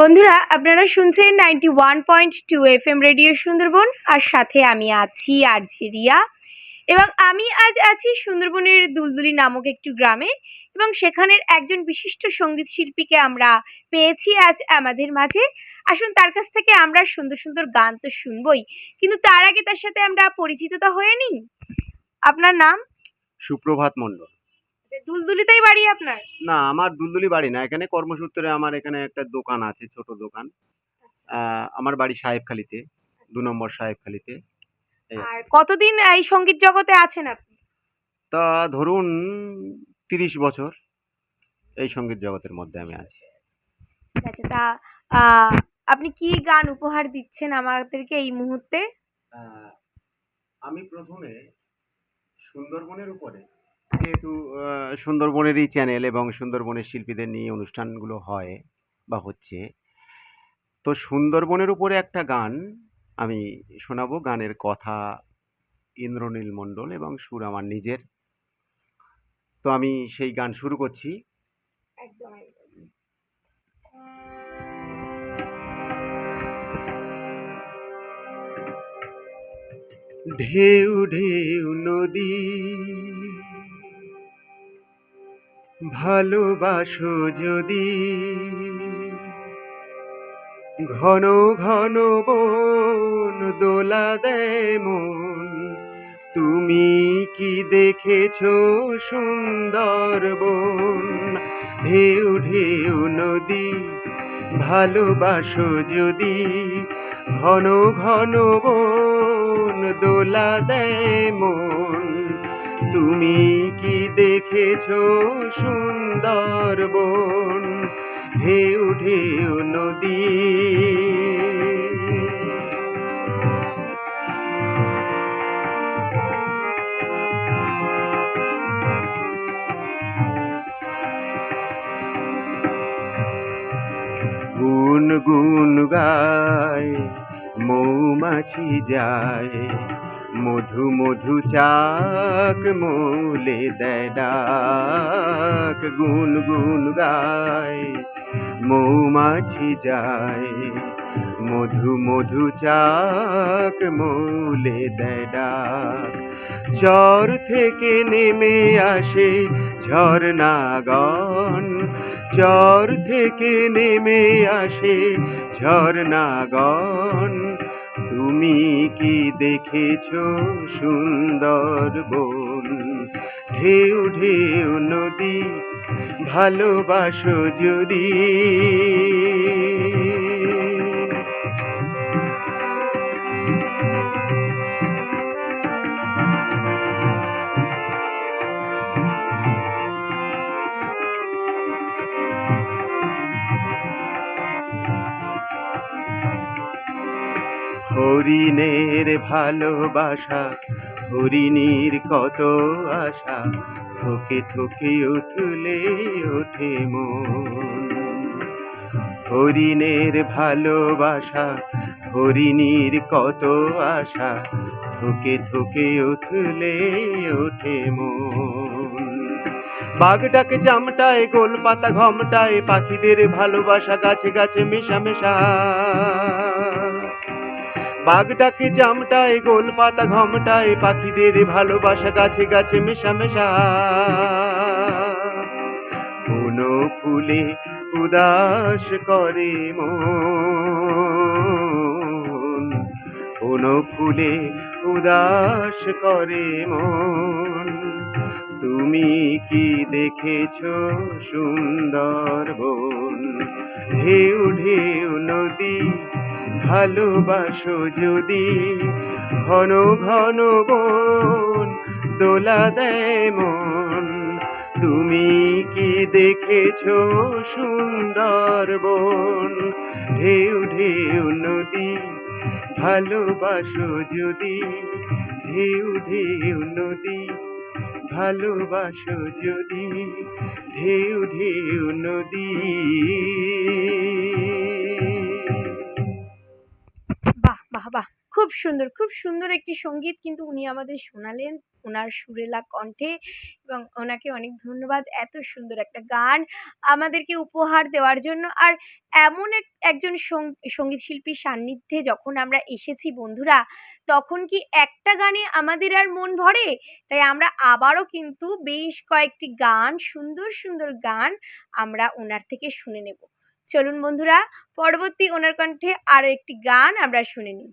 বন্ধুরা আপনারা শুনছেন 91.2 FM রেডিও সুন্দরবন আর সাথে আমি আছি আরজে রিয়া এবং আমি আজ আছি সুন্দরবনের দুলদুলি নামক একটি গ্রামে এবং সেখানের একজন বিশিষ্ট সঙ্গীত শিল্পীকে আমরা পেয়েছি আজ আমাদের মাঝে। আসুন তার কাছ থেকে আমরা সুন্দর সুন্দর গান তো শুনবই, কিন্তু তার আগে তার সাথে আমরা পরিচিততা হয়ে নিই। আপনার নাম? সুপ্রভাত মণ্ডল। দুলদুলিতেই বাড়ি আপনার? না, আমার দুলদুলি বাড়ি না, এখানে কর্মসূত্রে আমার এখানে একটা দোকান আছে, ছোট দোকান। আমার বাড়ি সাহেবখালীতে, 2 নম্বর সাহেবখালীতে। আর কতদিন এই সঙ্গীত জগতে আছেন আপনি? তা ধরুন 30 বছর এই সঙ্গীত জগতের মধ্যে আমি আছি। ঠিক আছে, তা আপনি কি গান উপহার দিচ্ছেন আমাদেরকে এই মুহূর্তে? আমি প্রথমে সুন্দরবনের উপরে, যেহেতু সুন্দরবনেরই চ্যানেল এবং সুন্দরবনের শিল্পীদের নিয়ে অনুষ্ঠানগুলো হয় বা হচ্ছে, তো সুন্দরবনের উপরে একটা গান আমি শোনাবো। গানের কথা ইন্দ্রনীল মণ্ডল এবং সুর আমার নিজের। তো আমি সেই গান শুরু করছি। একদম একদম। ঢেউ ঢেউ নদী ভালোবাসো যদি, ঘন ঘন বন দোলা দেয় মন, তুমি কি দেখেছো সুন্দরবন? ঢেউ ঢেউ নদী ভালোবাসো যদি, ঘন ঘন বন দোলা দেয় মন, তুমি কি দেখেছো সুন্দরবন? ঢেউ ঢেউ নদী। গুন গুন গায় মৌমাছি যায়, মধু মধু চাক মৌলে দেয় ডাক। গুন গুন গায় মৌমাছি যায়, মধু মধু চাক মৌলে দেয় ডাক। চর থেকে নেমে আসে ঝরনাগণ, চর থেকে নেমে আসে ঝরনাগণ, তুমি কি দেখেছো সুন্দরবন? ঢেউ ঢেউ নদী ভালোবাসো যদি। হরিণের ভালোবাসা, হরিণীর কত আশা, থকে থকে উথলে ওঠে মন। হরিণের ভালোবাসা, হরিণীর কত আশা, থকে থকে উথলে ওঠে মন। বাঘ ডাকে চামটায়, গোল পাতা ঘমটায়, পাখিদের ভালোবাসা গাছে গাছে মেশা মেশা। বাঘ ডাকে চামটায়, গোল পাতা ঘমটায়, পাখিদের ভালোবাসা গাছে গাছে মেশা মেশা। কোন ফুলে উদাস করে মন, কোন ফুলে উদাস করে মন, তুমি কি দেখেছো সুন্দরবন? ঢেউ ঢেউ নদী ভালোবাসো যদি, ঘন ঘন বন দোলা দেয় মন, তুমি কি দেখেছো সুন্দরবন? ঢেউ ঢেউ নদী ভালোবাসো যদি, ঢেউ ঢেউ নদী ভালোবাসো যদি, ঢেউ ঢেউ নদী। বাহ বাহ বাহ, খুব সুন্দর, খুব সুন্দর একটি সঙ্গীত কিন্তু উনি আমাদের শোনালেন। ওনার সুরেলা কণ্ঠে, এবং ওনাকে অনেক ধন্যবাদ এত সুন্দর একটা গান আমাদেরকে উপহার দেওয়ার জন্য। আর এমন একজন সঙ্গীত শিল্পীর সান্নিধ্যে যখন আমরা এসেছি বন্ধুরা, তখন কি একটা গানে আমাদের আর মন ভরে? তাই আমরা আবারও কিন্তু বেশ কয়েকটি গান, সুন্দর সুন্দর গান আমরা ওনার থেকে শুনে নেব। চলুন বন্ধুরা, পরবর্তী ওনার কণ্ঠে আরো একটি গান আমরা শুনে নিই।